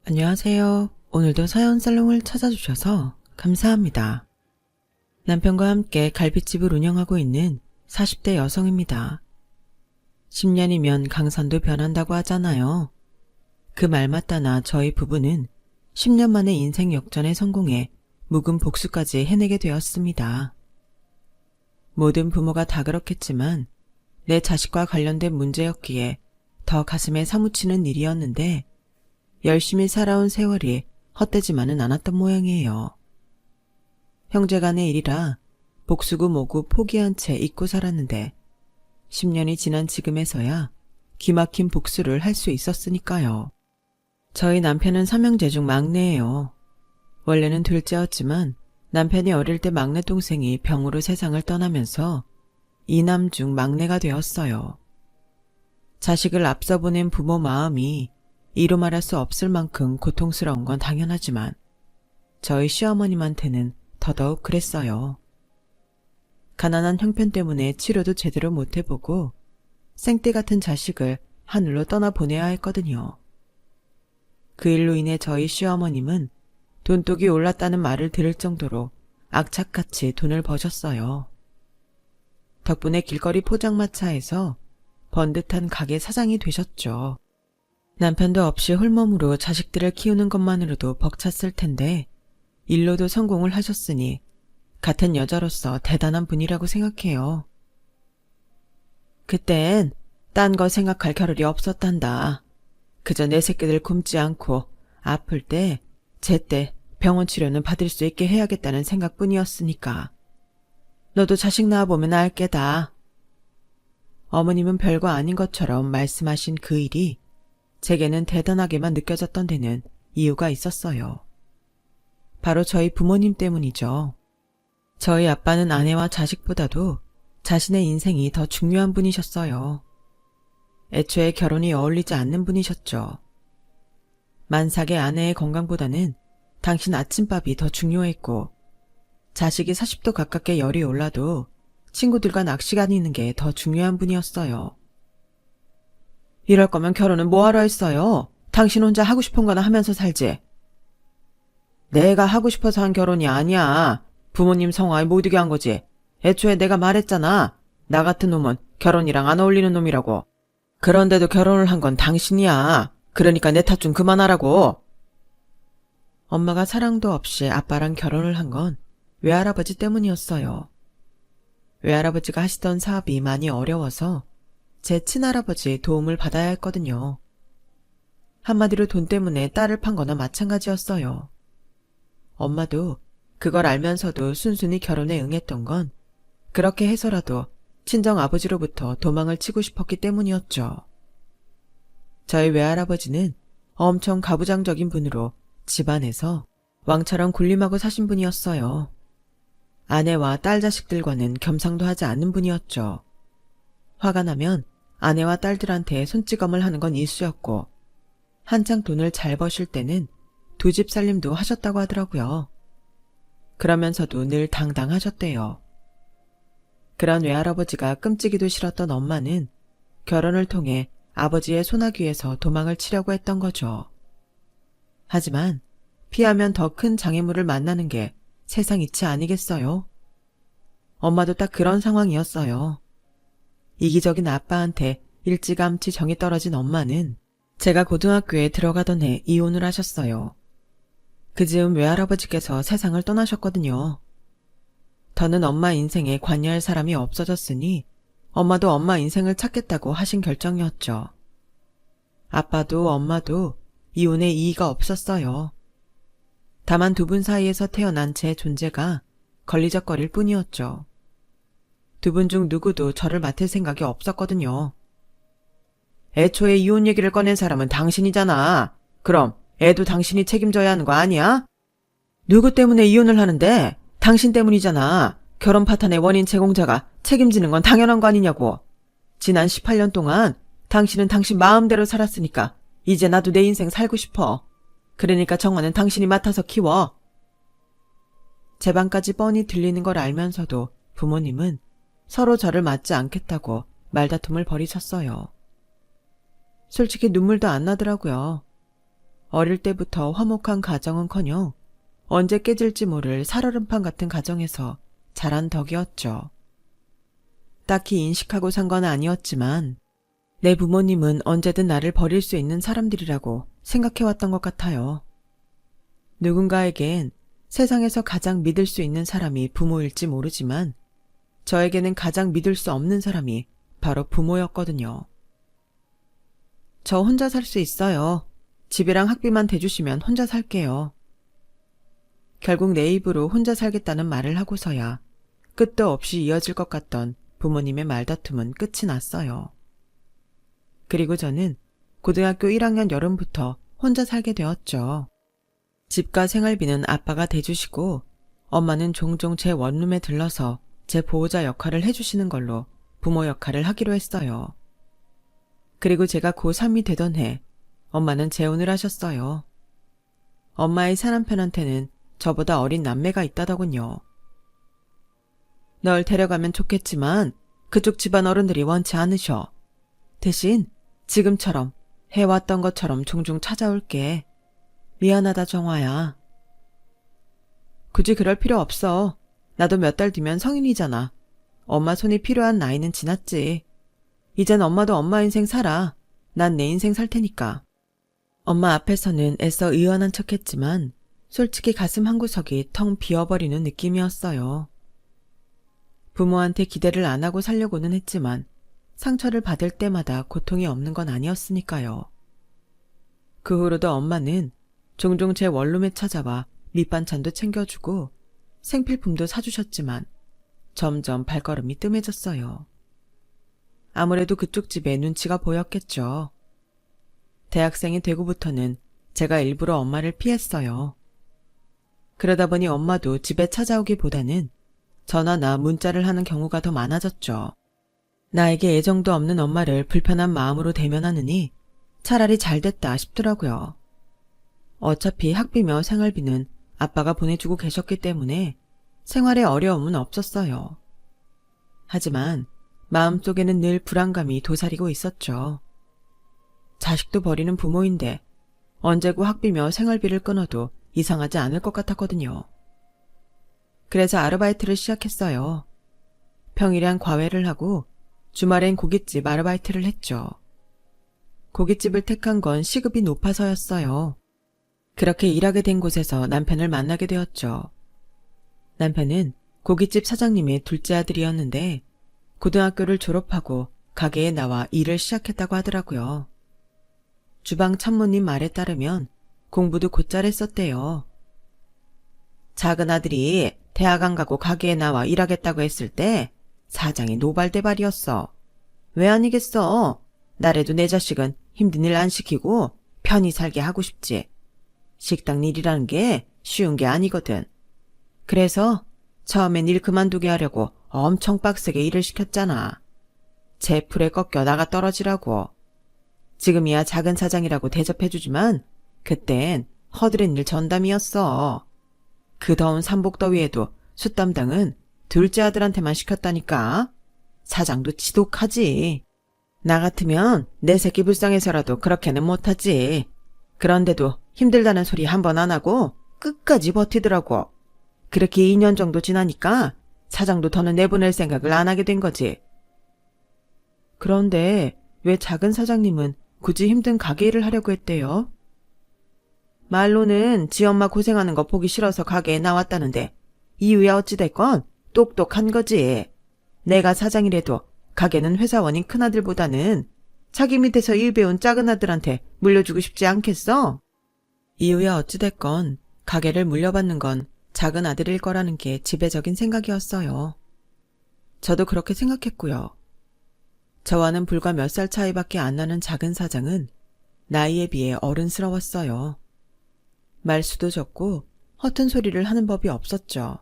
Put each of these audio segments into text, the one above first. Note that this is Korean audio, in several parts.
안녕하세요. 오늘도 사연 살롱을 찾아주셔서 감사합니다. 남편과 함께 갈빗집을 운영하고 있는 40대 여성입니다. 10년이면 강산도 변한다고 하잖아요. 그 말 맞다나 저희 부부는 10년 만에 인생 역전에 성공해 묵은 복수까지 해내게 되었습니다. 모든 부모가 다 그렇겠지만 내 자식과 관련된 문제였기에 더 가슴에 사무치는 일이었는데 열심히 살아온 세월이 헛되지만은 않았던 모양이에요. 형제간의 일이라 복수고 뭐고 포기한 채 잊고 살았는데 10년이 지난 지금에서야 기막힌 복수를 할 수 있었으니까요. 저희 남편은 3형제 중 막내예요. 원래는 둘째였지만 남편이 어릴 때 막내 동생이 병으로 세상을 떠나면서 이남 중 막내가 되었어요. 자식을 앞서 보낸 부모 마음이 이루 말할 수 없을 만큼 고통스러운 건 당연하지만 저희 시어머님한테는 더더욱 그랬어요. 가난한 형편 때문에 치료도 제대로 못 해보고 생떼 같은 자식을 하늘로 떠나보내야 했거든요. 그 일로 인해 저희 시어머님은 돈독이 올랐다는 말을 들을 정도로 악착같이 돈을 버셨어요. 덕분에 길거리 포장마차에서 번듯한 가게 사장이 되셨죠. 남편도 없이 홀몸으로 자식들을 키우는 것만으로도 벅찼을 텐데 일로도 성공을 하셨으니 같은 여자로서 대단한 분이라고 생각해요. 그땐 딴 거 생각할 겨를이 없었단다. 그저 내 새끼들 굶지 않고 아플 때 제때 병원 치료는 받을 수 있게 해야겠다는 생각뿐이었으니까. 너도 자식 낳아보면 알 게다. 어머님은 별거 아닌 것처럼 말씀하신 그 일이 제게는 대단하게만 느껴졌던 데는 이유가 있었어요. 바로 저희 부모님 때문이죠. 저희 아빠는 아내와 자식보다도 자신의 인생이 더 중요한 분이셨어요. 애초에 결혼이 어울리지 않는 분이셨죠. 만삭의 아내의 건강보다는 당신 아침밥이 더 중요했고 자식이 40도 가깝게 열이 올라도 친구들과 낚시 다니는 게 더 중요한 분이었어요. 이럴 거면 결혼은 뭐하러 했어요? 당신 혼자 하고 싶은 거나 하면서 살지. 내가 하고 싶어서 한 결혼이 아니야. 부모님 성화에 못 이게 한 거지. 애초에 내가 말했잖아. 나 같은 놈은 결혼이랑 안 어울리는 놈이라고. 그런데도 결혼을 한 건 당신이야. 그러니까 내 탓 좀 그만하라고. 엄마가 사랑도 없이 아빠랑 결혼을 한 건 외할아버지 때문이었어요. 외할아버지가 하시던 사업이 많이 어려워서 제 친할아버지의 도움을 받아야 했거든요. 한마디로 돈 때문에 딸을 판 거나 마찬가지였어요. 엄마도 그걸 알면서도 순순히 결혼에 응했던 건 그렇게 해서라도 친정 아버지로부터 도망을 치고 싶었기 때문이었죠. 저희 외할아버지는 엄청 가부장적인 분으로 집안에서 왕처럼 군림하고 사신 분이었어요. 아내와 딸 자식들과는 겸상도 하지 않는 분이었죠. 화가 나면 아내와 딸들한테 손찌검을 하는 건 일쑤였고 한창 돈을 잘 버실 때는 두 집 살림도 하셨다고 하더라고요. 그러면서도 늘 당당하셨대요. 그런 외할아버지가 끔찍이도 싫었던 엄마는 결혼을 통해 아버지의 소나귀에서 도망을 치려고 했던 거죠. 하지만 피하면 더 큰 장애물을 만나는 게 세상 이치 아니겠어요? 엄마도 딱 그런 상황이었어요. 이기적인 아빠한테 일찌감치 정이 떨어진 엄마는 제가 고등학교에 들어가던 해 이혼을 하셨어요. 그 즈음 외할아버지께서 세상을 떠나셨거든요. 더는 엄마 인생에 관여할 사람이 없어졌으니 엄마도 엄마 인생을 찾겠다고 하신 결정이었죠. 아빠도 엄마도 이혼에 이의가 없었어요. 다만 두 분 사이에서 태어난 제 존재가 걸리적거릴 뿐이었죠. 두 분 중 누구도 저를 맡을 생각이 없었거든요. 애초에 이혼 얘기를 꺼낸 사람은 당신이잖아. 그럼 애도 당신이 책임져야 하는 거 아니야? 누구 때문에 이혼을 하는데? 당신 때문이잖아. 결혼 파탄의 원인 제공자가 책임지는 건 당연한 거 아니냐고. 지난 18년 동안 당신은 당신 마음대로 살았으니까 이제 나도 내 인생 살고 싶어. 그러니까 정화는 당신이 맡아서 키워. 제 방까지 뻔히 들리는 걸 알면서도 부모님은 서로 저를 맞지 않겠다고 말다툼을 벌이셨어요. 솔직히 눈물도 안 나더라고요. 어릴 때부터 화목한 가정은커녕 언제 깨질지 모를 살얼음판 같은 가정에서 자란 덕이었죠. 딱히 인식하고 산 건 아니었지만 내 부모님은 언제든 나를 버릴 수 있는 사람들이라고 생각해왔던 것 같아요. 누군가에겐 세상에서 가장 믿을 수 있는 사람이 부모일지 모르지만 저에게는 가장 믿을 수 없는 사람이 바로 부모였거든요. 저 혼자 살 수 있어요. 집이랑 학비만 대주시면 혼자 살게요. 결국 내 입으로 혼자 살겠다는 말을 하고서야 끝도 없이 이어질 것 같던 부모님의 말다툼은 끝이 났어요. 그리고 저는 고등학교 1학년 여름부터 혼자 살게 되었죠. 집과 생활비는 아빠가 대주시고 엄마는 종종 제 원룸에 들러서 제 보호자 역할을 해주시는 걸로 부모 역할을 하기로 했어요. 그리고 제가 고3이 되던 해 엄마는 재혼을 하셨어요. 엄마의 사남편한테는 저보다 어린 남매가 있다더군요. 널 데려가면 좋겠지만 그쪽 집안 어른들이 원치 않으셔. 대신 지금처럼 해왔던 것처럼 종종 찾아올게. 미안하다 정화야. 굳이 그럴 필요 없어. 나도 몇 달 뒤면 성인이잖아. 엄마 손이 필요한 나이는 지났지. 이젠 엄마도 엄마 인생 살아. 난 내 인생 살 테니까. 엄마 앞에서는 애써 의연한 척했지만 솔직히 가슴 한구석이 텅 비어버리는 느낌이었어요. 부모한테 기대를 안 하고 살려고는 했지만 상처를 받을 때마다 고통이 없는 건 아니었으니까요. 그 후로도 엄마는 종종 제 원룸에 찾아와 밑반찬도 챙겨주고 생필품도 사주셨지만 점점 발걸음이 뜸해졌어요. 아무래도 그쪽 집에 눈치가 보였겠죠. 대학생이 되고부터는 제가 일부러 엄마를 피했어요. 그러다 보니 엄마도 집에 찾아오기보다는 전화나 문자를 하는 경우가 더 많아졌죠. 나에게 애정도 없는 엄마를 불편한 마음으로 대면하느니 차라리 잘됐다 싶더라고요. 어차피 학비며 생활비는 아빠가 보내주고 계셨기 때문에 생활에 어려움은 없었어요. 하지만 마음속에는 늘 불안감이 도사리고 있었죠. 자식도 버리는 부모인데 언제고 학비며 생활비를 끊어도 이상하지 않을 것 같았거든요. 그래서 아르바이트를 시작했어요. 평일엔 과외를 하고 주말엔 고깃집 아르바이트를 했죠. 고깃집을 택한 건 시급이 높아서였어요. 그렇게 일하게 된 곳에서 남편을 만나게 되었죠. 남편은 고깃집 사장님의 둘째 아들이었는데 고등학교를 졸업하고 가게에 나와 일을 시작했다고 하더라고요. 주방 참모님 말에 따르면 공부도 곧잘 했었대요. 작은 아들이 대학 안 가고 가게에 나와 일하겠다고 했을 때 사장이 노발대발이었어. 왜 아니겠어? 나래도 내 자식은 힘든 일 안 시키고 편히 살게 하고 싶지. 식당 일이라는 게 쉬운 게 아니거든. 그래서 처음엔 일 그만두게 하려고 엄청 빡세게 일을 시켰잖아. 제 풀에 꺾여 나가 떨어지라고. 지금이야 작은 사장이라고 대접해주지만 그땐 허드렛 일 전담이었어. 그 더운 삼복더위에도 숯 담당은 둘째 아들한테만 시켰다니까. 사장도 지독하지. 나 같으면 내 새끼 불쌍해서라도 그렇게는 못하지. 그런데도 힘들다는 소리 한 번 안 하고 끝까지 버티더라고. 그렇게 2년 정도 지나니까 사장도 더는 내보낼 생각을 안 하게 된 거지. 그런데 왜 작은 사장님은 굳이 힘든 가게 일을 하려고 했대요? 말로는 지 엄마 고생하는 거 보기 싫어서 가게에 나왔다는데 이유야 어찌됐건 똑똑한 거지. 내가 사장이라도 가게는 회사원인 큰아들보다는 자기 밑에서 일 배운 작은 아들한테 물려주고 싶지 않겠어? 이유야 어찌됐건 가게를 물려받는 건 작은 아들일 거라는 게 지배적인 생각이었어요. 저도 그렇게 생각했고요. 저와는 불과 몇 살 차이밖에 안 나는 작은 사장은 나이에 비해 어른스러웠어요. 말수도 적고 허튼 소리를 하는 법이 없었죠.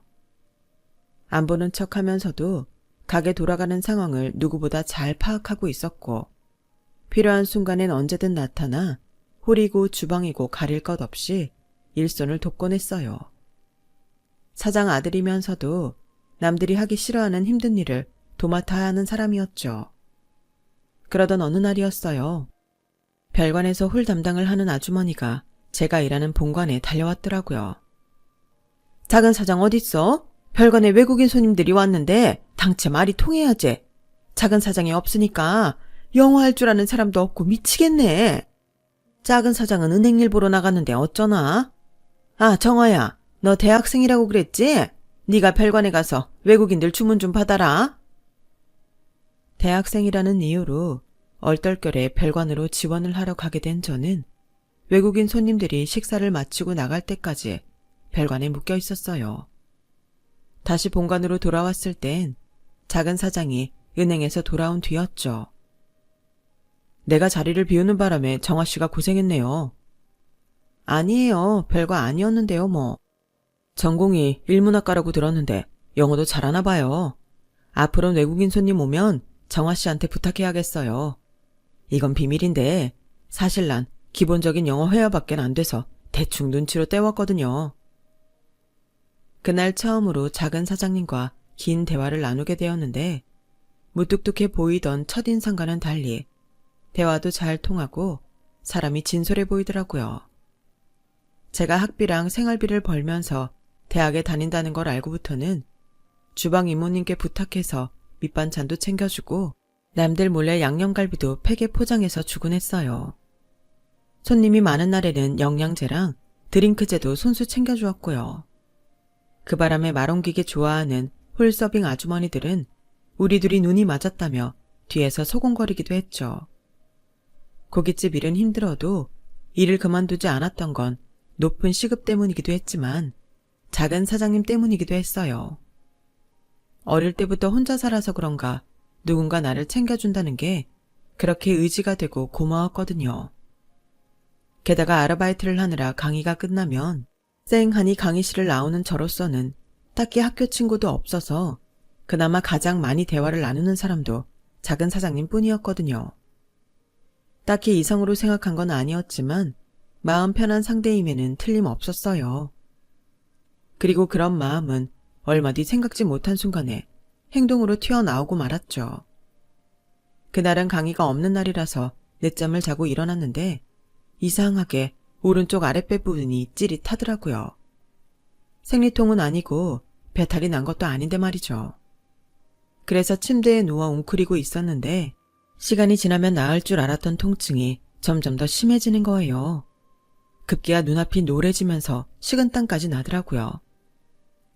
안 보는 척하면서도 가게 돌아가는 상황을 누구보다 잘 파악하고 있었고 필요한 순간엔 언제든 나타나 홀이고 주방이고 가릴 것 없이 일손을 돕곤 했어요. 사장 아들이면서도 남들이 하기 싫어하는 힘든 일을 도맡아야 하는 사람이었죠. 그러던 어느 날이었어요. 별관에서 홀 담당을 하는 아주머니가 제가 일하는 본관에 달려왔더라고요. 작은 사장 어딨어? 별관에 외국인 손님들이 왔는데 당체 말이 통해야지. 작은 사장이 없으니까 영어 할 줄 아는 사람도 없고 미치겠네. 작은 사장은 은행 일 보러 나갔는데 어쩌나? 아, 정아야, 너 대학생이라고 그랬지? 네가 별관에 가서 외국인들 주문 좀 받아라. 대학생이라는 이유로 얼떨결에 별관으로 지원을 하러 가게 된 저는 외국인 손님들이 식사를 마치고 나갈 때까지 별관에 묶여 있었어요. 다시 본관으로 돌아왔을 땐 작은 사장이 은행에서 돌아온 뒤였죠. 내가 자리를 비우는 바람에 정아 씨가 고생했네요. 아니에요. 별거 아니었는데요, 뭐. 전공이 일문학과라고 들었는데 영어도 잘하나 봐요. 앞으로는 외국인 손님 오면 정아 씨한테 부탁해야겠어요. 이건 비밀인데 사실 난 기본적인 영어 회화밖엔 안 돼서 대충 눈치로 때웠거든요. 그날 처음으로 작은 사장님과 긴 대화를 나누게 되었는데 무뚝뚝해 보이던 첫인상과는 달리 대화도 잘 통하고 사람이 진솔해 보이더라고요. 제가 학비랑 생활비를 벌면서 대학에 다닌다는 걸 알고부터는 주방 이모님께 부탁해서 밑반찬도 챙겨주고 남들 몰래 양념갈비도 팩에 포장해서 주곤 했어요. 손님이 많은 날에는 영양제랑 드링크제도 손수 챙겨주었고요. 그 바람에 말 옮기기 좋아하는 홀서빙 아주머니들은 우리 둘이 눈이 맞았다며 뒤에서 소곤거리기도 했죠. 고깃집 일은 힘들어도 일을 그만두지 않았던 건 높은 시급 때문이기도 했지만 작은 사장님 때문이기도 했어요. 어릴 때부터 혼자 살아서 그런가 누군가 나를 챙겨준다는 게 그렇게 의지가 되고 고마웠거든요. 게다가 아르바이트를 하느라 강의가 끝나면 쌩하니 강의실을 나오는 저로서는 딱히 학교 친구도 없어서 그나마 가장 많이 대화를 나누는 사람도 작은 사장님 뿐이었거든요. 딱히 이성으로 생각한 건 아니었지만 마음 편한 상대임에는 틀림없었어요. 그리고 그런 마음은 얼마 뒤 생각지 못한 순간에 행동으로 튀어나오고 말았죠. 그날은 강의가 없는 날이라서 늦잠을 자고 일어났는데 이상하게 오른쪽 아랫배 부분이 찌릿하더라고요. 생리통은 아니고 배탈이 난 것도 아닌데 말이죠. 그래서 침대에 누워 웅크리고 있었는데 시간이 지나면 나을 줄 알았던 통증이 점점 더 심해지는 거예요. 급기야 눈앞이 노래지면서 식은땀까지 나더라고요.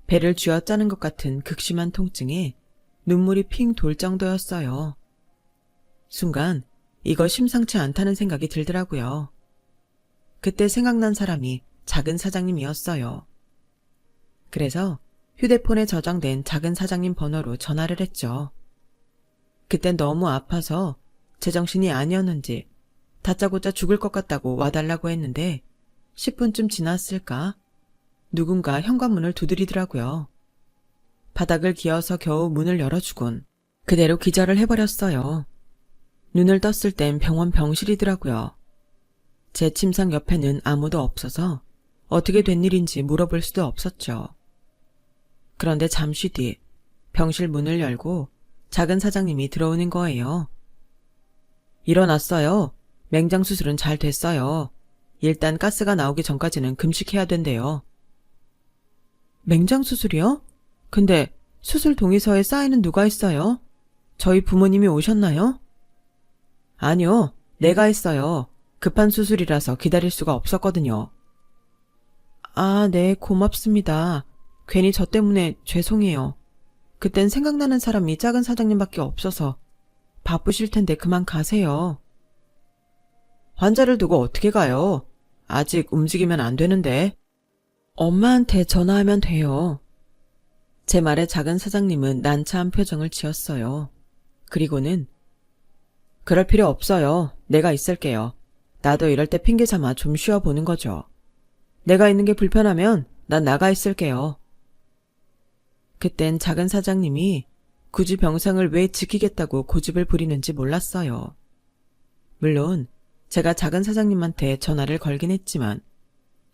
배를 쥐어짜는 것 같은 극심한 통증에 눈물이 핑 돌 정도였어요. 순간 이거 심상치 않다는 생각이 들더라고요. 그때 생각난 사람이 작은 사장님이었어요. 그래서 휴대폰에 저장된 작은 사장님 번호로 전화를 했죠. 그땐 너무 아파서 제정신이 아니었는지 다짜고짜 죽을 것 같다고 와달라고 했는데 10분쯤 지났을까? 누군가 현관문을 두드리더라고요. 바닥을 기어서 겨우 문을 열어주곤 그대로 기절을 해버렸어요. 눈을 떴을 땐 병원 병실이더라고요. 제 침상 옆에는 아무도 없어서 어떻게 된 일인지 물어볼 수도 없었죠. 그런데 잠시 뒤 병실 문을 열고 작은 사장님이 들어오는 거예요. 일어났어요. 맹장 수술은 잘 됐어요. 일단 가스가 나오기 전까지는 금식해야 된대요. 맹장 수술이요? 근데 수술 동의서에 사인은 누가 했어요? 저희 부모님이 오셨나요? 아니요, 내가 했어요. 급한 수술이라서 기다릴 수가 없었거든요. 아, 네, 고맙습니다. 괜히 저 때문에 죄송해요. 그땐 생각나는 사람이 작은 사장님밖에 없어서 바쁘실 텐데 그만 가세요. 환자를 두고 어떻게 가요? 아직 움직이면 안 되는데. 엄마한테 전화하면 돼요. 제 말에 작은 사장님은 난처한 표정을 지었어요. 그리고는 그럴 필요 없어요. 내가 있을게요. 나도 이럴 때 핑계 삼아 좀 쉬어보는 거죠. 내가 있는 게 불편하면 난 나가 있을게요. 그땐 작은 사장님이 굳이 병상을 왜 지키겠다고 고집을 부리는지 몰랐어요. 물론 제가 작은 사장님한테 전화를 걸긴 했지만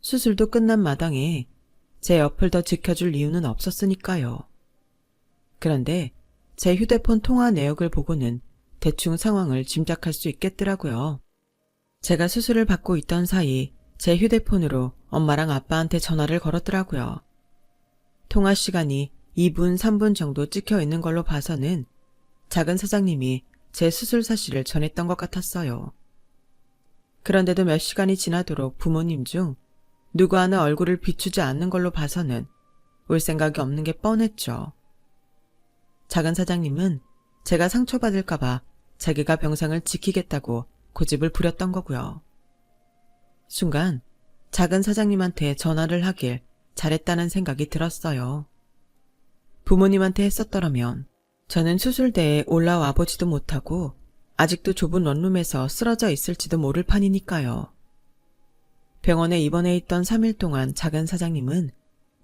수술도 끝난 마당에 제 옆을 더 지켜줄 이유는 없었으니까요. 그런데 제 휴대폰 통화 내역을 보고는 대충 상황을 짐작할 수 있겠더라고요. 제가 수술을 받고 있던 사이 제 휴대폰으로 엄마랑 아빠한테 전화를 걸었더라고요. 통화 시간이 2분, 3분 정도 찍혀 있는 걸로 봐서는 작은 사장님이 제 수술 사실을 전했던 것 같았어요. 그런데도 몇 시간이 지나도록 부모님 중 누구 하나 얼굴을 비추지 않는 걸로 봐서는 올 생각이 없는 게 뻔했죠. 작은 사장님은 제가 상처받을까봐 자기가 병상을 지키겠다고 고집을 부렸던 거고요. 순간 작은 사장님한테 전화를 하길 잘했다는 생각이 들었어요. 부모님한테 했었더라면 저는 수술대에 올라와 보지도 못하고 아직도 좁은 원룸에서 쓰러져 있을지도 모를 판이니까요. 병원에 입원해 있던 3일 동안 작은 사장님은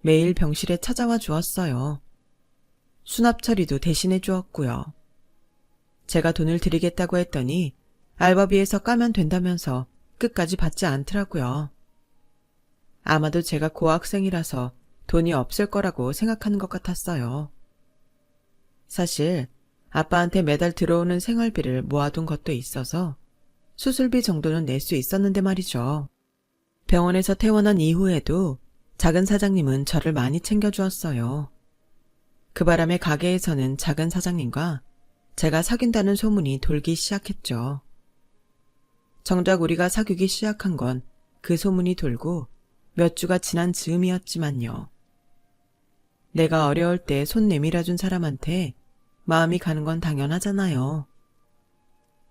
매일 병실에 찾아와 주었어요. 수납 처리도 대신해 주었고요. 제가 돈을 드리겠다고 했더니 알바비에서 까면 된다면서 끝까지 받지 않더라고요. 아마도 제가 고학생이라서 돈이 없을 거라고 생각하는 것 같았어요. 사실 아빠한테 매달 들어오는 생활비를 모아둔 것도 있어서 수술비 정도는 낼 수 있었는데 말이죠. 병원에서 퇴원한 이후에도 작은 사장님은 저를 많이 챙겨주었어요. 그 바람에 가게에서는 작은 사장님과 제가 사귄다는 소문이 돌기 시작했죠. 정작 우리가 사귀기 시작한 건 그 소문이 돌고 몇 주가 지난 즈음이었지만요. 내가 어려울 때 손 내밀어준 사람한테 마음이 가는 건 당연하잖아요.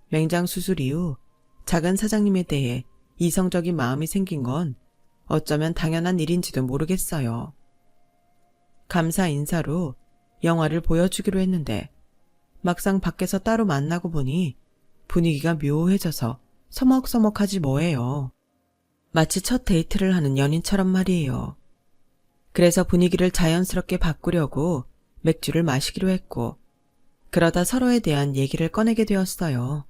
맹장 수술 이후 작은 사장님에 대해 이성적인 마음이 생긴 건 어쩌면 당연한 일인지도 모르겠어요. 감사 인사로 영화를 보여주기로 했는데 막상 밖에서 따로 만나고 보니 분위기가 묘해져서 서먹서먹하지 뭐예요. 마치 첫 데이트를 하는 연인처럼 말이에요. 그래서 분위기를 자연스럽게 바꾸려고 맥주를 마시기로 했고 그러다 서로에 대한 얘기를 꺼내게 되었어요.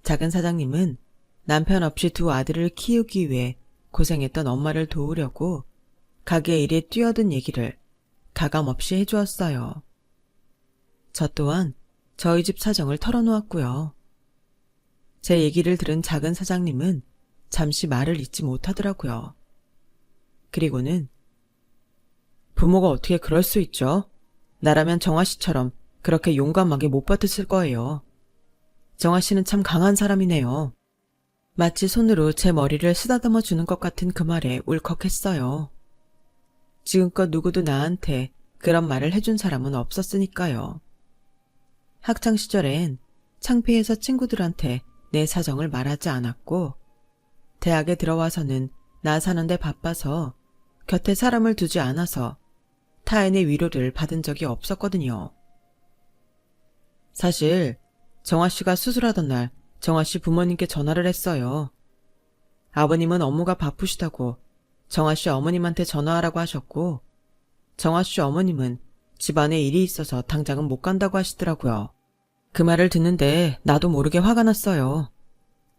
작은 사장님은 남편 없이 두 아들을 키우기 위해 고생했던 엄마를 도우려고 가게 일에 뛰어든 얘기를 가감없이 해주었어요. 저 또한 저희 집 사정을 털어놓았고요. 제 얘기를 들은 작은 사장님은 잠시 말을 잇지 못하더라고요. 그리고는 부모가 어떻게 그럴 수 있죠? 나라면 정아 씨처럼 그렇게 용감하게 못 버텼을 거예요. 정아 씨는 참 강한 사람이네요. 마치 손으로 제 머리를 쓰다듬어 주는 것 같은 그 말에 울컥했어요. 지금껏 누구도 나한테 그런 말을 해준 사람은 없었으니까요. 학창시절엔 창피해서 친구들한테 내 사정을 말하지 않았고 대학에 들어와서는 나 사는데 바빠서 곁에 사람을 두지 않아서 타인의 위로를 받은 적이 없었거든요. 사실 정아 씨가 수술하던 날 정아 씨 부모님께 전화를 했어요. 아버님은 업무가 바쁘시다고 정아 씨 어머님한테 전화하라고 하셨고 정아 씨 어머님은 집안에 일이 있어서 당장은 못 간다고 하시더라고요. 그 말을 듣는데 나도 모르게 화가 났어요.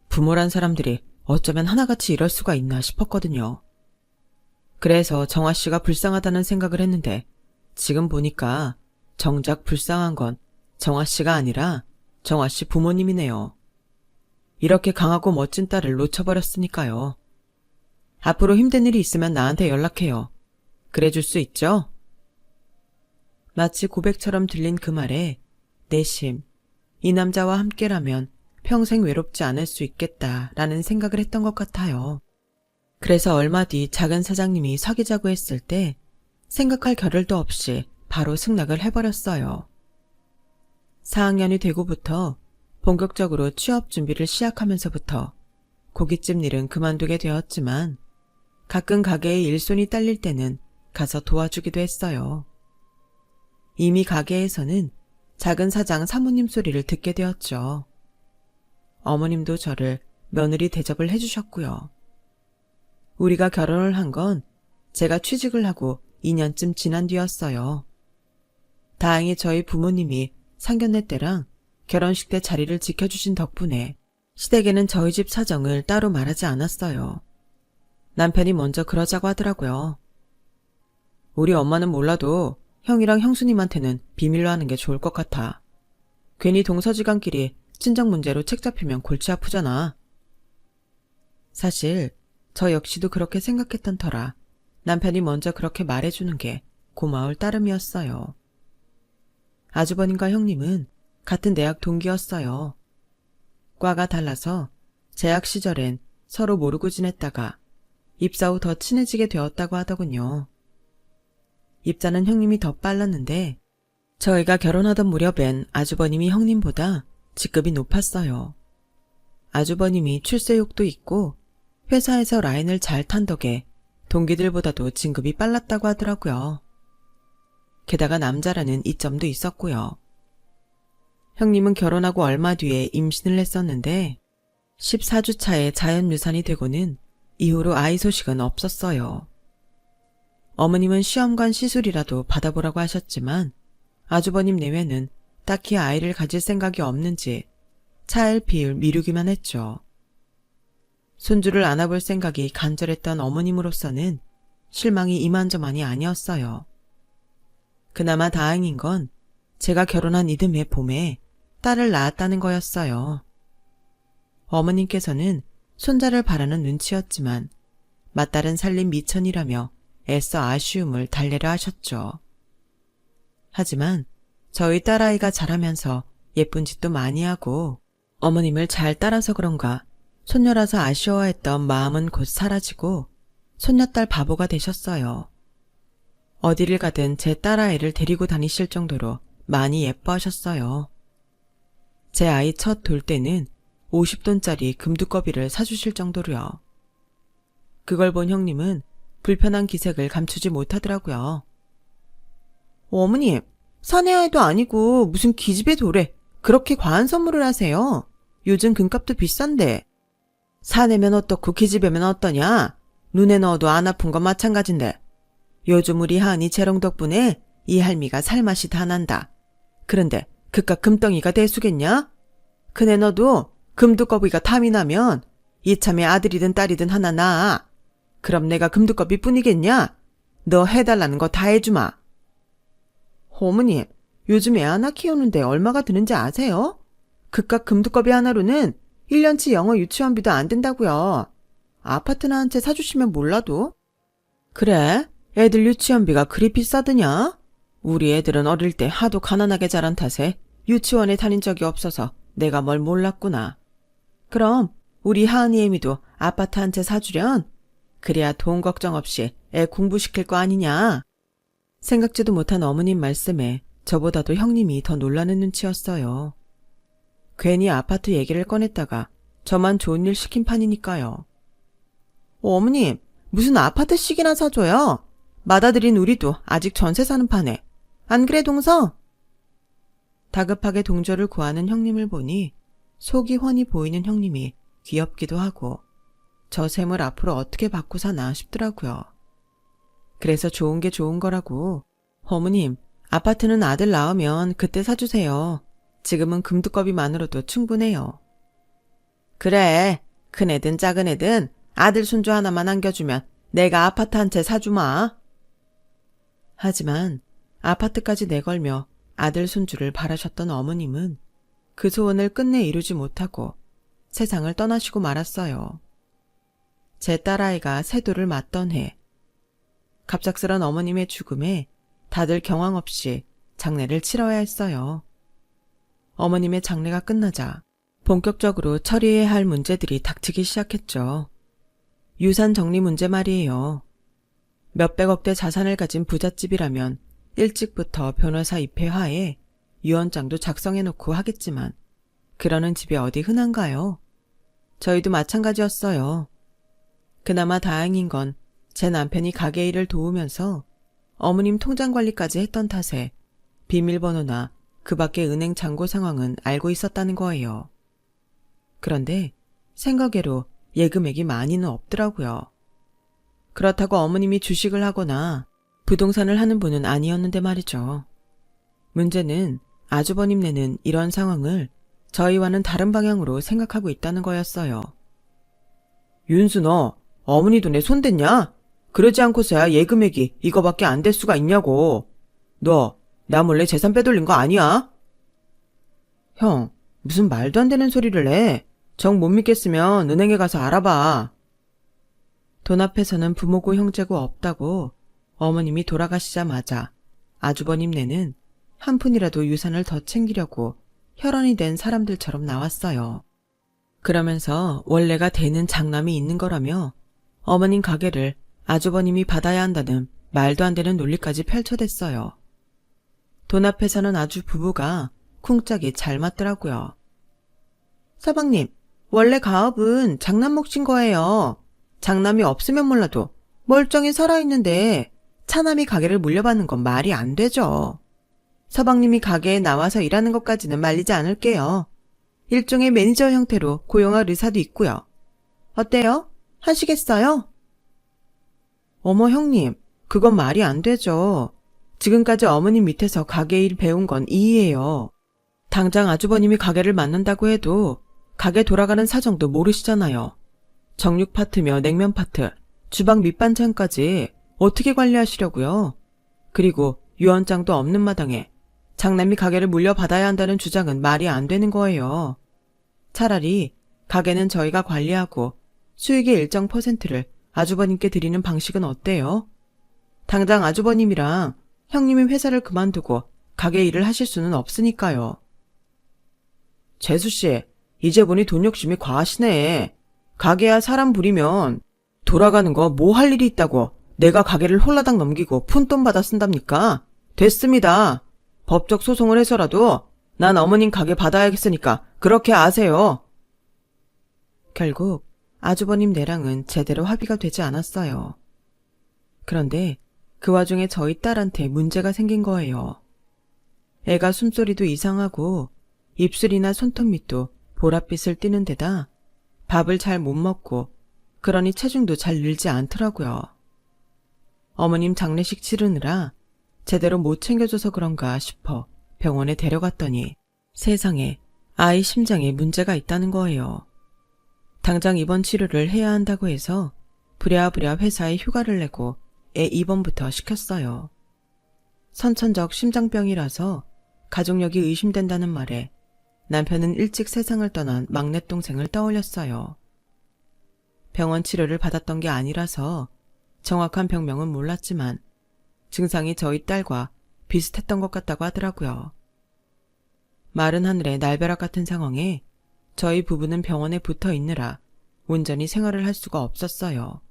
부모란 사람들이 어쩌면 하나같이 이럴 수가 있나 싶었거든요. 그래서 정아 씨가 불쌍하다는 생각을 했는데 지금 보니까 정작 불쌍한 건 정아 씨가 아니라 정아 씨 부모님이네요. 이렇게 강하고 멋진 딸을 놓쳐버렸으니까요. 앞으로 힘든 일이 있으면 나한테 연락해요. 그래줄 수 있죠? 마치 고백처럼 들린 그 말에 내심 이 남자와 함께라면 평생 외롭지 않을 수 있겠다라는 생각을 했던 것 같아요. 그래서 얼마 뒤 작은 사장님이 사귀자고 했을 때 생각할 겨를도 없이 바로 승낙을 해버렸어요. 4학년이 되고부터 본격적으로 취업 준비를 시작하면서부터 고깃집 일은 그만두게 되었지만 가끔 가게에 일손이 딸릴 때는 가서 도와주기도 했어요. 이미 가게에서는 작은 사장 사모님 소리를 듣게 되었죠. 어머님도 저를 며느리 대접을 해주셨고요. 우리가 결혼을 한 건 제가 취직을 하고 2년쯤 지난 뒤였어요. 다행히 저희 부모님이 상견례 때랑 결혼식 때 자리를 지켜주신 덕분에 시댁에는 저희 집 사정을 따로 말하지 않았어요. 남편이 먼저 그러자고 하더라고요. 우리 엄마는 몰라도 형이랑 형수님한테는 비밀로 하는 게 좋을 것 같아. 괜히 동서지간끼리 친정 문제로 책 잡히면 골치 아프잖아. 사실 저 역시도 그렇게 생각했던 터라 남편이 먼저 그렇게 말해주는 게 고마울 따름이었어요. 아주버님과 형님은 같은 대학 동기였어요. 과가 달라서 재학 시절엔 서로 모르고 지냈다가 입사 후 더 친해지게 되었다고 하더군요. 입사는 형님이 더 빨랐는데 저희가 결혼하던 무렵엔 아주버님이 형님보다 직급이 높았어요. 아주버님이 출세욕도 있고 회사에서 라인을 잘 탄 덕에 동기들보다도 진급이 빨랐다고 하더라고요. 게다가 남자라는 이점도 있었고요. 형님은 결혼하고 얼마 뒤에 임신을 했었는데 14주 차에 자연유산이 되고는 이후로 아이 소식은 없었어요. 어머님은 시험관 시술이라도 받아보라고 하셨지만 아주버님 내외는 딱히 아이를 가질 생각이 없는지 차일피일 미루기만 했죠. 손주를 안아볼 생각이 간절했던 어머님으로서는 실망이 이만저만이 아니었어요. 그나마 다행인 건 제가 결혼한 이듬해 봄에 딸을 낳았다는 거였어요. 어머님께서는 손자를 바라는 눈치였지만 맏딸은 살림 미천이라며 애써 아쉬움을 달래려 하셨죠. 하지만 저희 딸아이가 자라면서 예쁜 짓도 많이 하고 어머님을 잘 따라서 그런가 손녀라서 아쉬워했던 마음은 곧 사라지고 손녀딸 바보가 되셨어요. 어디를 가든 제 딸아이를 데리고 다니실 정도로 많이 예뻐하셨어요. 제 아이 첫 돌 때는 50돈짜리 금두꺼비를 사주실 정도로요. 그걸 본 형님은 불편한 기색을 감추지 못하더라고요. 어머님, 사내 아이도 아니고 무슨 기집애 돌에 그렇게 과한 선물을 하세요. 요즘 금값도 비싼데. 사내면 어떻고 기집애면 어떠냐? 눈에 넣어도 안 아픈 건 마찬가지인데. 요즘 우리 하은이 재롱 덕분에 이 할미가 살맛이 다 난다. 그런데 그깟 금덩이가 대수겠냐? 그네 너도 금두꺼비가 탐이 나면 이참에 아들이든 딸이든 하나 낳아. 그럼 내가 금두꺼비 뿐이겠냐? 너 해달라는 거 다 해주마. 어머님, 요즘 애 하나 키우는데 얼마가 드는지 아세요? 그깟 금두꺼비 하나로는 1년치 영어 유치원비도 안 된다고요. 아파트나 한 채 사주시면 몰라도. 그래? 애들 유치원비가 그리 비싸드냐? 우리 애들은 어릴 때 하도 가난하게 자란 탓에 유치원에 다닌 적이 없어서 내가 뭘 몰랐구나. 그럼 우리 하은이 애미도 아파트 한 채 사주련? 그래야 돈 걱정 없이 애 공부시킬 거 아니냐? 생각지도 못한 어머님 말씀에 저보다도 형님이 더 놀라는 눈치였어요. 괜히 아파트 얘기를 꺼냈다가 저만 좋은 일 시킨 판이니까요. 어머님, 무슨 아파트씩이나 사줘요? 맏아들인 우리도 아직 전세 사는 판에. 안 그래, 동서? 다급하게 동조를 구하는 형님을 보니 속이 훤히 보이는 형님이 귀엽기도 하고 저 셈을 앞으로 어떻게 받고 사나 싶더라고요. 그래서 좋은 게 좋은 거라고. 어머님, 아파트는 아들 낳으면 그때 사주세요. 지금은 금두꺼비만으로도 충분해요. 그래, 큰 애든 작은 애든 아들 손주 하나만 안겨주면 내가 아파트 한 채 사주마. 하지만 아파트까지 내걸며 아들 손주를 바라셨던 어머님은 그 소원을 끝내 이루지 못하고 세상을 떠나시고 말았어요. 제 딸아이가 세도를 맞던 해, 갑작스런 어머님의 죽음에 다들 경황 없이 장례를 치러야 했어요. 어머님의 장례가 끝나자 본격적으로 처리해야 할 문제들이 닥치기 시작했죠. 유산 정리 문제 말이에요. 몇백억대 자산을 가진 부잣집이라면 일찍부터 변호사 입회하에 유언장도 작성해놓고 하겠지만 그러는 집이 어디 흔한가요? 저희도 마찬가지였어요. 그나마 다행인 건 제 남편이 가게 일을 도우면서 어머님 통장 관리까지 했던 탓에 비밀번호나 그 밖의 은행 잔고 상황은 알고 있었다는 거예요. 그런데 생각외로 예금액이 많이는 없더라고요. 그렇다고 어머님이 주식을 하거나 부동산을 하는 분은 아니었는데 말이죠. 문제는 아주버님네는 이런 상황을 저희와는 다른 방향으로 생각하고 있다는 거였어요. 윤수, 너 어머니도 내 손댔냐? 그러지 않고서야 예금액이 이거밖에 안 될 수가 있냐고. 너 나 몰래 재산 빼돌린 거 아니야? 형, 무슨 말도 안 되는 소리를 해. 정 못 믿겠으면 은행에 가서 알아봐. 돈 앞에서는 부모고 형제고 없다고 어머님이 돌아가시자마자 아주버님네는 한 푼이라도 유산을 더 챙기려고 혈연이 된 사람들처럼 나왔어요. 그러면서 원래가 되는 장남이 있는 거라며 어머님 가게를 아주버님이 받아야 한다는 말도 안 되는 논리까지 펼쳐댔어요. 돈 앞에서는 아주 부부가 쿵짝이 잘 맞더라고요. 서방님, 원래 가업은 장남 몫인 거예요. 장남이 없으면 몰라도 멀쩡히 살아있는데 차남이 가게를 물려받는 건 말이 안 되죠. 서방님이 가게에 나와서 일하는 것까지는 말리지 않을게요. 일종의 매니저 형태로 고용할 의사도 있고요. 어때요? 하시겠어요? 어머 형님, 그건 말이 안 되죠. 지금까지 어머님 밑에서 가게 일 배운 건 이이예요. 당장 아주버님이 가게를 맡는다고 해도 가게 돌아가는 사정도 모르시잖아요. 정육 파트며 냉면 파트, 주방 밑반찬까지 어떻게 관리하시려고요? 그리고 유언장도 없는 마당에 장남이 가게를 물려받아야 한다는 주장은 말이 안 되는 거예요. 차라리 가게는 저희가 관리하고 수익의 일정 퍼센트를 아주버님께 드리는 방식은 어때요? 당장 아주버님이랑 형님이 회사를 그만두고 가게 일을 하실 수는 없으니까요. 재수씨, 이제 보니 돈 욕심이 과하시네. 가게야 사람 부리면 돌아가는 거 뭐 할 일이 있다고 내가 가게를 홀라당 넘기고 푼돈 받아 쓴답니까? 됐습니다. 법적 소송을 해서라도 난 어머님 가게 받아야겠으니까 그렇게 아세요. 결국 아주버님 내랑은 제대로 합의가 되지 않았어요. 그런데 그 와중에 저희 딸한테 문제가 생긴 거예요. 애가 숨소리도 이상하고 입술이나 손톱 밑도 보랏빛을 띠는 데다 밥을 잘 못 먹고 그러니 체중도 잘 늘지 않더라고요. 어머님 장례식 치르느라 제대로 못 챙겨줘서 그런가 싶어 병원에 데려갔더니 세상에 아이 심장에 문제가 있다는 거예요. 당장 입원 치료를 해야 한다고 해서 부랴부랴 회사에 휴가를 내고 애 입원부터 시켰어요. 선천적 심장병이라서 가족력이 의심된다는 말에 남편은 일찍 세상을 떠난 막내 동생을 떠올렸어요. 병원 치료를 받았던 게 아니라서 정확한 병명은 몰랐지만 증상이 저희 딸과 비슷했던 것 같다고 하더라고요. 마른 하늘에 날벼락 같은 상황에 저희 부부는 병원에 붙어 있느라 온전히 생활을 할 수가 없었어요.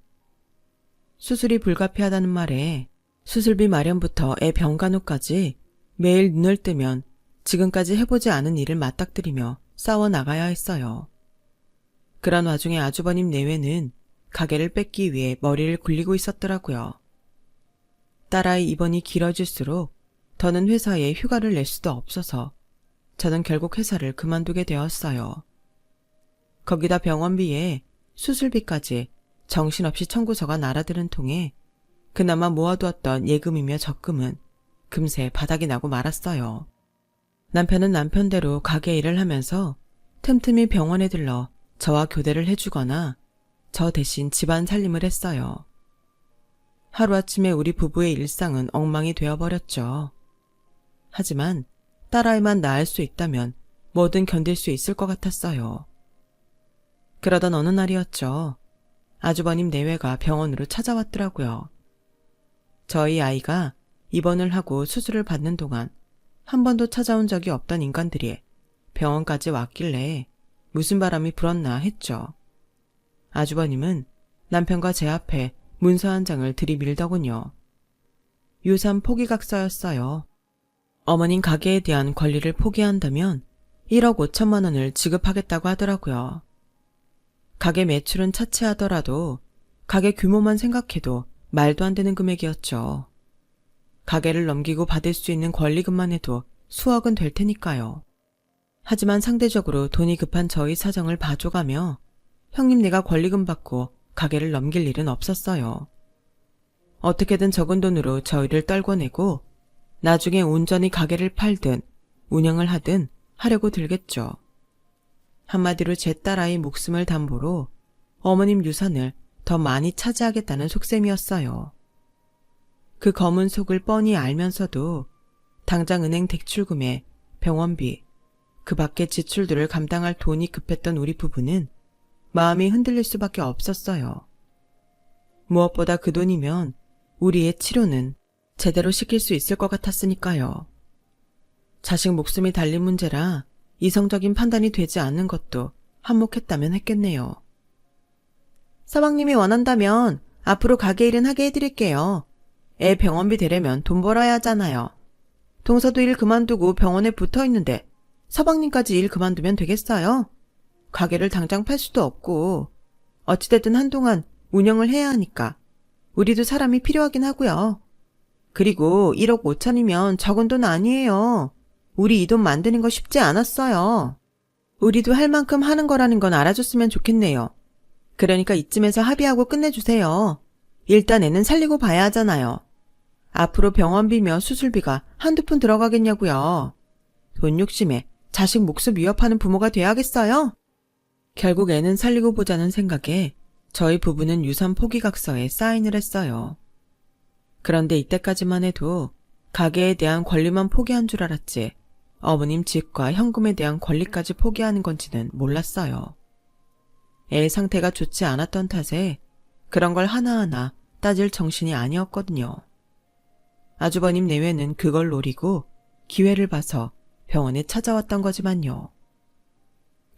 수술이 불가피하다는 말에 수술비 마련부터 애 병간호까지 매일 눈을 뜨면 지금까지 해보지 않은 일을 맞닥뜨리며 싸워 나가야 했어요. 그런 와중에 아주버님 내외는 가게를 뺏기 위해 머리를 굴리고 있었더라고요. 딸아이 입원이 길어질수록 더는 회사에 휴가를 낼 수도 없어서 저는 결국 회사를 그만두게 되었어요. 거기다 병원비에 수술비까지 정신없이 청구서가 날아드는 통에 그나마 모아두었던 예금이며 적금은 금세 바닥이 나고 말았어요. 남편은 남편대로 가게 일을 하면서 틈틈이 병원에 들러 저와 교대를 해주거나 저 대신 집안 살림을 했어요. 하루아침에 우리 부부의 일상은 엉망이 되어버렸죠. 하지만 딸아이만 낳을 수 있다면 뭐든 견딜 수 있을 것 같았어요. 그러던 어느 날이었죠. 아주버님 내외가 병원으로 찾아왔더라고요. 저희 아이가 입원을 하고 수술을 받는 동안 한 번도 찾아온 적이 없던 인간들이 병원까지 왔길래 무슨 바람이 불었나 했죠. 아주버님은 남편과 제 앞에 문서 한 장을 들이밀더군요. 유산 포기각서였어요. 어머님 가게에 대한 권리를 포기한다면 1억 5천만 원을 지급하겠다고 하더라고요. 가게 매출은 차치하더라도 가게 규모만 생각해도 말도 안 되는 금액이었죠. 가게를 넘기고 받을 수 있는 권리금만 해도 수억은 될 테니까요. 하지만 상대적으로 돈이 급한 저희 사정을 봐줘가며 형님네가 권리금 받고 가게를 넘길 일은 없었어요. 어떻게든 적은 돈으로 저희를 떨궈내고 나중에 온전히 가게를 팔든 운영을 하든 하려고 들겠죠. 한마디로 제 딸아이 목숨을 담보로 어머님 유산을 더 많이 차지하겠다는 속셈이었어요. 그 검은 속을 뻔히 알면서도 당장 은행 대출금에 병원비, 그 밖의 지출들을 감당할 돈이 급했던 우리 부부는 마음이 흔들릴 수밖에 없었어요. 무엇보다 그 돈이면 우리의 치료는 제대로 시킬 수 있을 것 같았으니까요. 자식 목숨이 달린 문제라 이성적인 판단이 되지 않는 것도 한몫했다면 했겠네요. 서방님이 원한다면 앞으로 가게 일은 하게 해드릴게요. 애 병원비 대려면 돈 벌어야 하잖아요. 동서도 일 그만두고 병원에 붙어 있는데 서방님까지 일 그만두면 되겠어요? 가게를 당장 팔 수도 없고 어찌됐든 한동안 운영을 해야 하니까 우리도 사람이 필요하긴 하고요. 그리고 1억 5천이면 적은 돈 아니에요. 우리 이 돈 만드는 거 쉽지 않았어요. 우리도 할 만큼 하는 거라는 건 알아줬으면 좋겠네요. 그러니까 이쯤에서 합의하고 끝내주세요. 일단 애는 살리고 봐야 하잖아요. 앞으로 병원비며 수술비가 한두 푼 들어가겠냐고요. 돈 욕심에 자식 목숨 위협하는 부모가 돼야겠어요? 결국 애는 살리고 보자는 생각에 저희 부부는 유산 포기각서에 사인을 했어요. 그런데 이때까지만 해도 가게에 대한 권리만 포기한 줄 알았지 어머님 집과 현금에 대한 권리까지 포기하는 건지는 몰랐어요. 애 상태가 좋지 않았던 탓에 그런 걸 하나하나 따질 정신이 아니었거든요. 아주버님 내외는 그걸 노리고 기회를 봐서 병원에 찾아왔던 거지만요.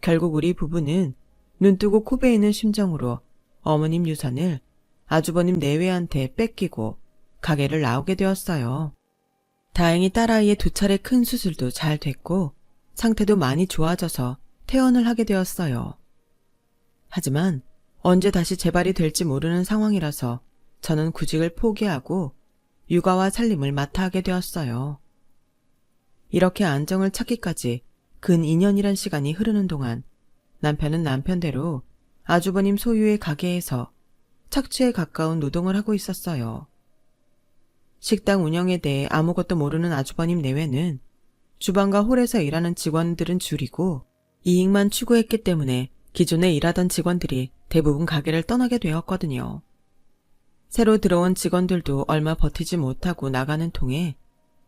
결국 우리 부부는 눈뜨고 코 베이는 심정으로 어머님 유산을 아주버님 내외한테 뺏기고 가게를 나오게 되었어요. 다행히 딸아이의 2차례 큰 수술도 잘 됐고 상태도 많이 좋아져서 퇴원을 하게 되었어요. 하지만 언제 다시 재발이 될지 모르는 상황이라서 저는 구직을 포기하고 육아와 살림을 맡아 하게 되었어요. 이렇게 안정을 찾기까지 근 2년이란 시간이 흐르는 동안 남편은 남편대로 아주버님 소유의 가게에서 착취에 가까운 노동을 하고 있었어요. 식당 운영에 대해 아무것도 모르는 아주버님 내외는 주방과 홀에서 일하는 직원들은 줄이고 이익만 추구했기 때문에 기존에 일하던 직원들이 대부분 가게를 떠나게 되었거든요. 새로 들어온 직원들도 얼마 버티지 못하고 나가는 통에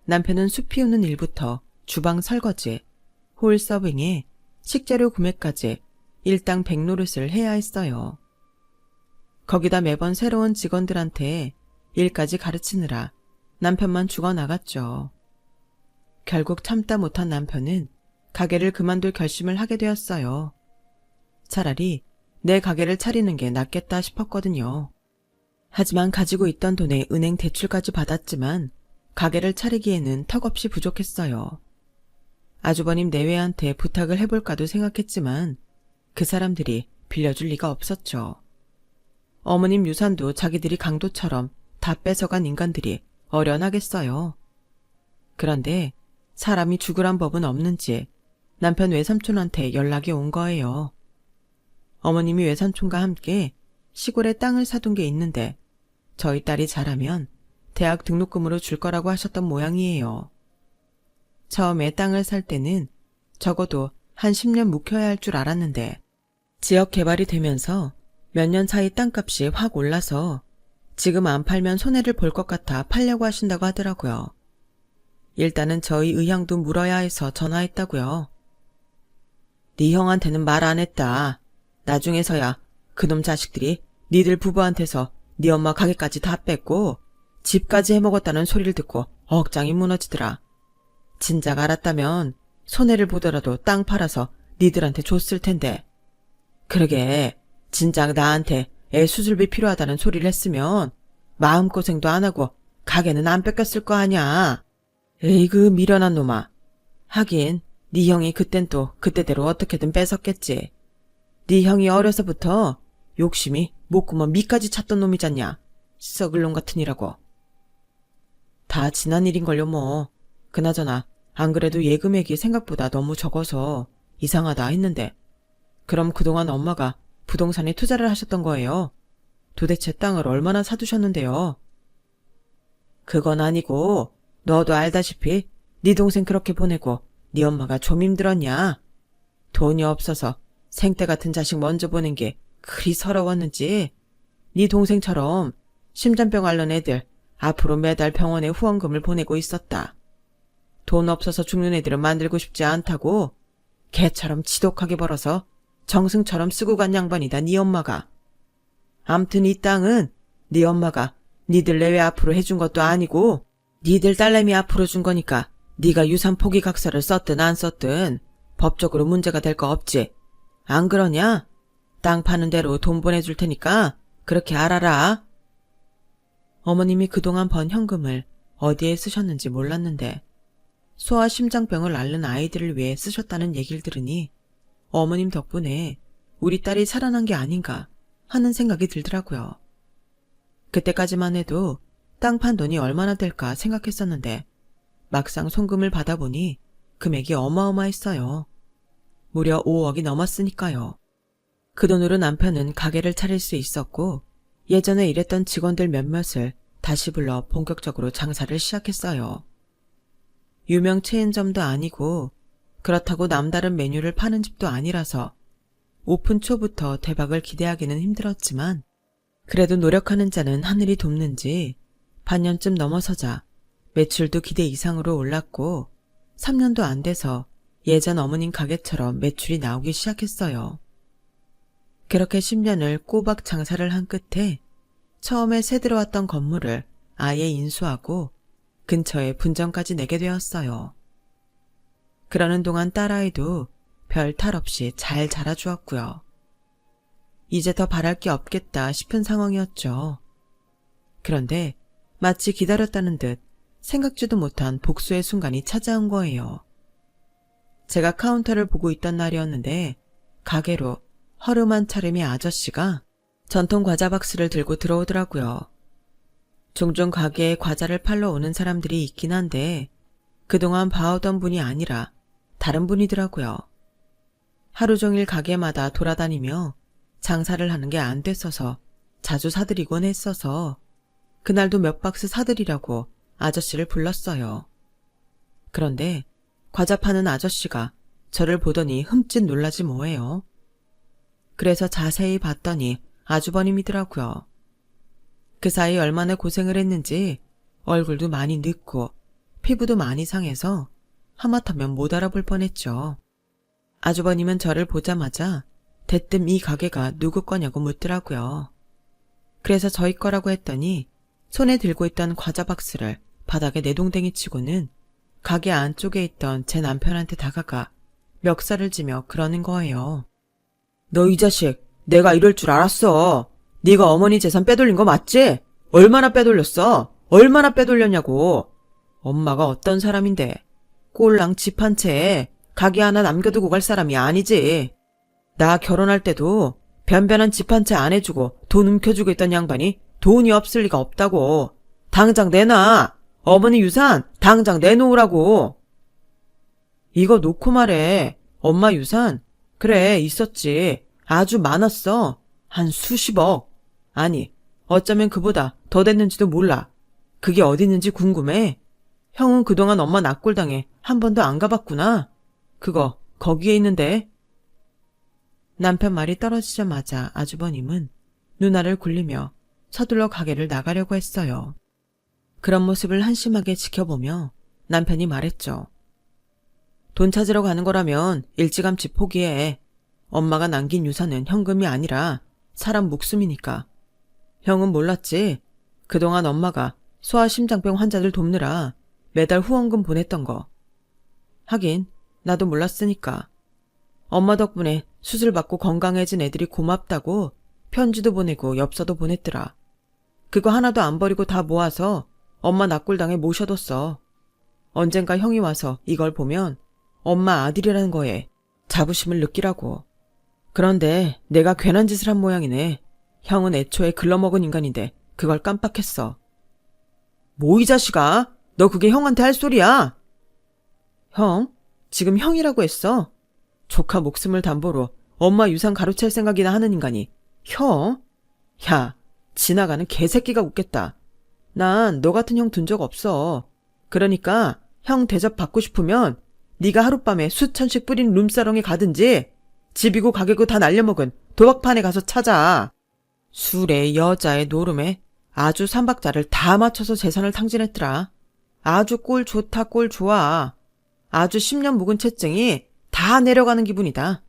남편은 숲 피우는 일부터 주방 설거지, 홀 서빙에 식재료 구매까지 일당 100노릇을 해야 했어요. 거기다 매번 새로운 직원들한테 일까지 가르치느라 남편만 죽어나갔죠. 결국 참다 못한 남편은 가게를 그만둘 결심을 하게 되었어요. 차라리 내 가게를 차리는 게 낫겠다 싶었거든요. 하지만 가지고 있던 돈에 은행 대출까지 받았지만 가게를 차리기에는 턱없이 부족했어요. 아주버님 내외한테 부탁을 해볼까도 생각했지만 그 사람들이 빌려줄 리가 없었죠. 어머님 유산도 자기들이 강도처럼 다 뺏어간 인간들이 어련하겠어요. 그런데 사람이 죽으란 법은 없는지 남편 외삼촌한테 연락이 온 거예요. 어머님이 외삼촌과 함께 시골에 땅을 사둔 게 있는데 저희 딸이 자라면 대학 등록금으로 줄 거라고 하셨던 모양이에요. 처음에 땅을 살 때는 적어도 한 10년 묵혀야 할 줄 알았는데 지역 개발이 되면서 몇 년 사이 땅값이 확 올라서 지금 안 팔면 손해를 볼 것 같아 팔려고 하신다고 하더라고요. 일단은 저희 의향도 물어야 해서 전화했다고요. 네 형한테는 말 안 했다. 나중에서야 그놈 자식들이 니들 부부한테서 네 엄마 가게까지 다 뺏고 집까지 해먹었다는 소리를 듣고 억장이 무너지더라. 진작 알았다면 손해를 보더라도 땅 팔아서 니들한테 줬을 텐데. 그러게 진작 나한테 애 수술비 필요하다는 소리를 했으면 마음고생도 안 하고 가게는 안 뺏겼을 거 아냐. 에이그 미련한 놈아. 하긴 네 형이 그땐 또 그때대로 어떻게든 뺏었겠지. 네 형이 어려서부터 욕심이 목구멍 밑까지 찼던 놈이잖냐. 썩을 놈 같으니라고. 다 지난 일인걸요 뭐. 그나저나 안 그래도 예금액이 생각보다 너무 적어서 이상하다 했는데 그럼 그동안 엄마가 부동산에 투자를 하셨던 거예요? 도대체 땅을 얼마나 사두셨는데요? 그건 아니고 너도 알다시피 네 동생 그렇게 보내고 네 엄마가 좀 힘들었냐? 돈이 없어서 생떼 같은 자식 먼저 보낸 게 그리 서러웠는지 네 동생처럼 심장병 앓는 애들 앞으로 매달 병원에 후원금을 보내고 있었다. 돈 없어서 죽는 애들은 만들고 싶지 않다고 개처럼 지독하게 벌어서 정승처럼 쓰고 간 양반이다 네 엄마가. 암튼 이 땅은 네 엄마가 니들 내외 앞으로 해준 것도 아니고 니들 딸내미 앞으로 준 거니까 네가 유산 포기각서를 썼든 안 썼든 법적으로 문제가 될 거 없지. 안 그러냐? 땅 파는 대로 돈 보내줄 테니까 그렇게 알아라. 어머님이 그동안 번 현금을 어디에 쓰셨는지 몰랐는데 소아 심장병을 앓는 아이들을 위해 쓰셨다는 얘기를 들으니 어머님 덕분에 우리 딸이 살아난 게 아닌가 하는 생각이 들더라고요. 그때까지만 해도 땅 판 돈이 얼마나 될까 생각했었는데 막상 송금을 받아보니 금액이 어마어마했어요. 무려 5억이 넘었으니까요. 그 돈으로 남편은 가게를 차릴 수 있었고 예전에 일했던 직원들 몇몇을 다시 불러 본격적으로 장사를 시작했어요. 유명 체인점도 아니고 그렇다고 남다른 메뉴를 파는 집도 아니라서 오픈 초부터 대박을 기대하기는 힘들었지만 그래도 노력하는 자는 하늘이 돕는지 반년쯤 넘어서자 매출도 기대 이상으로 올랐고 3년도 안 돼서 예전 어머님 가게처럼 매출이 나오기 시작했어요. 그렇게 10년을 꼬박 장사를 한 끝에 처음에 새 들어왔던 건물을 아예 인수하고 근처에 분점까지 내게 되었어요. 그러는 동안 딸아이도 별 탈 없이 잘 자라주었고요. 이제 더 바랄 게 없겠다 싶은 상황이었죠. 그런데 마치 기다렸다는 듯 생각지도 못한 복수의 순간이 찾아온 거예요. 제가 카운터를 보고 있던 날이었는데 가게로 허름한 차림의 아저씨가 전통 과자 박스를 들고 들어오더라고요. 종종 가게에 과자를 팔러 오는 사람들이 있긴 한데 그동안 봐오던 분이 아니라 다른 분이더라고요. 하루 종일 가게마다 돌아다니며 장사를 하는 게 안 됐어서 자주 사드리곤 했어서 그날도 몇 박스 사드리라고 아저씨를 불렀어요. 그런데 과자 파는 아저씨가 저를 보더니 흠칫 놀라지 뭐예요. 그래서 자세히 봤더니 아주버님이더라고요. 그 사이 얼마나 고생을 했는지 얼굴도 많이 늙고 피부도 많이 상해서 하마터면 못 알아볼 뻔했죠. 아주버님은 저를 보자마자 대뜸 이 가게가 누구 거냐고 묻더라고요. 그래서 저희 거라고 했더니 손에 들고 있던 과자 박스를 바닥에 내동댕이 치고는 가게 안쪽에 있던 제 남편한테 다가가 멱살을 지며 그러는 거예요. 너 이 자식, 내가 이럴 줄 알았어. 네가 어머니 재산 빼돌린 거 맞지? 얼마나 빼돌렸어? 얼마나 빼돌렸냐고. 엄마가 어떤 사람인데 꼴랑 집 한 채에 가게 하나 남겨두고 갈 사람이 아니지. 나 결혼할 때도 변변한 집 한 채 안 해주고 돈 움켜주고 있던 양반이 돈이 없을 리가 없다고. 당장 내놔. 어머니 유산 당장 내놓으라고. 이거 놓고 말해. 엄마 유산? 그래, 있었지. 아주 많았어. 한 수십억. 아니, 어쩌면 그보다 더 됐는지도 몰라. 그게 어디 있는지 궁금해. 형은 그동안 엄마 납골당에 한 번도 안 가봤구나. 그거 거기에 있는데. 남편 말이 떨어지자마자 아주버님은 누나를 굴리며 서둘러 가게를 나가려고 했어요. 그런 모습을 한심하게 지켜보며 남편이 말했죠. 돈 찾으러 가는 거라면 일찌감치 포기해. 엄마가 남긴 유산은 현금이 아니라 사람 목숨이니까. 형은 몰랐지? 그동안 엄마가 소아심장병 환자들 돕느라 매달 후원금 보냈던 거. 하긴 나도 몰랐으니까. 엄마 덕분에 수술 받고 건강해진 애들이 고맙다고 편지도 보내고 엽서도 보냈더라. 그거 하나도 안 버리고 다 모아서 엄마 납골당에 모셔뒀어. 언젠가 형이 와서 이걸 보면 엄마 아들이라는 거에 자부심을 느끼라고. 그런데 내가 괜한 짓을 한 모양이네. 형은 애초에 글러먹은 인간인데 그걸 깜빡했어. 뭐 이 자식아? 너 그게 형한테 할 소리야? 형? 지금 형이라고 했어? 조카 목숨을 담보로 엄마 유산 가로챌 생각이나 하는 인간이 형? 야, 지나가는 개새끼가 웃겠다. 난 너 같은 형 둔 적 없어. 그러니까 형 대접 받고 싶으면 네가 하룻밤에 수천씩 뿌린 룸사롱에 가든지 집이고 가게고 다 날려먹은 도박판에 가서 찾아. 술에 여자에 노름에 아주 삼박자를 다 맞춰서 재산을 탕진했더라. 아주 꼴 좋다 꼴 좋아. 아주 10년 묵은 채증이 다 내려가는 기분이다.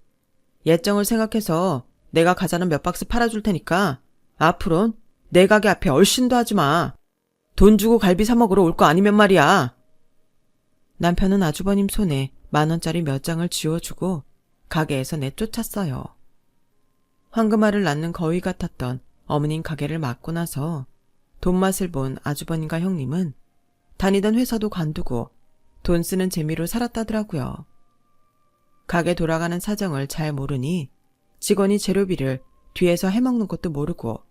예정을 생각해서 내가 과자는 몇 박스 팔아줄 테니까 앞으론 내 가게 앞에 얼씬도 하지 마. 돈 주고 갈비 사 먹으러 올 거 아니면 말이야. 남편은 아주버님 손에 10,000원짜리 몇 장을 쥐어주고 가게에서 내쫓았어요. 황금알을 낳는 거위 같았던 어머님 가게를 맡고 나서 돈맛을 본 아주버님과 형님은 다니던 회사도 관두고 돈 쓰는 재미로 살았다더라고요. 가게 돌아가는 사정을 잘 모르니 직원이 재료비를 뒤에서 해먹는 것도 모르고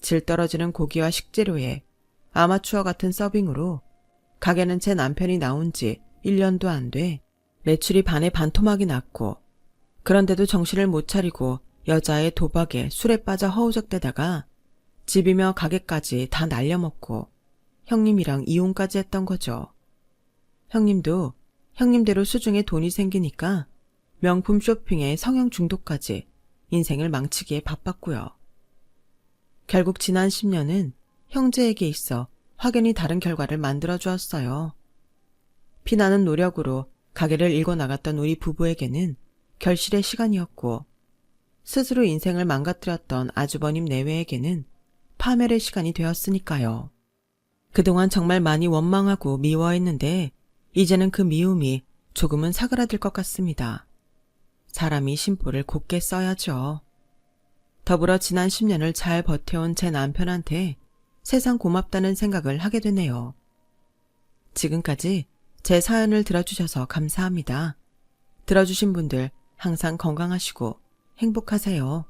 질 떨어지는 고기와 식재료에 아마추어 같은 서빙으로 가게는 제 남편이 나온 지 1년도 안 돼 매출이 반에 반토막이 났고, 그런데도 정신을 못 차리고 여자의 도박에 술에 빠져 허우적대다가 집이며 가게까지 다 날려먹고 형님이랑 이혼까지 했던 거죠. 형님도 형님대로 수중에 돈이 생기니까 명품 쇼핑에 성형 중독까지 인생을 망치기에 바빴고요. 결국 지난 10년은 형제에게 있어 확연히 다른 결과를 만들어 주었어요. 피나는 노력으로 가게를 일궈 나갔던 우리 부부에게는 결실의 시간이었고, 스스로 인생을 망가뜨렸던 아주버님 내외에게는 파멸의 시간이 되었으니까요. 그동안 정말 많이 원망하고 미워했는데 이제는 그 미움이 조금은 사그라들 것 같습니다. 사람이 심보를 곱게 써야죠. 더불어 지난 10년을 잘 버텨온 제 남편한테 세상 고맙다는 생각을 하게 되네요. 지금까지 제 사연을 들어주셔서 감사합니다. 들어주신 분들 항상 건강하시고 행복하세요.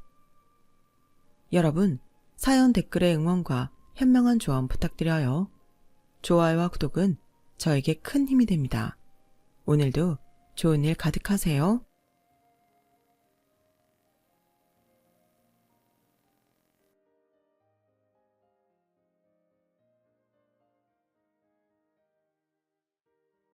여러분, 사연 댓글의 응원과 현명한 조언 부탁드려요. 좋아요와 구독은 저에게 큰 힘이 됩니다. 오늘도 좋은 일 가득하세요.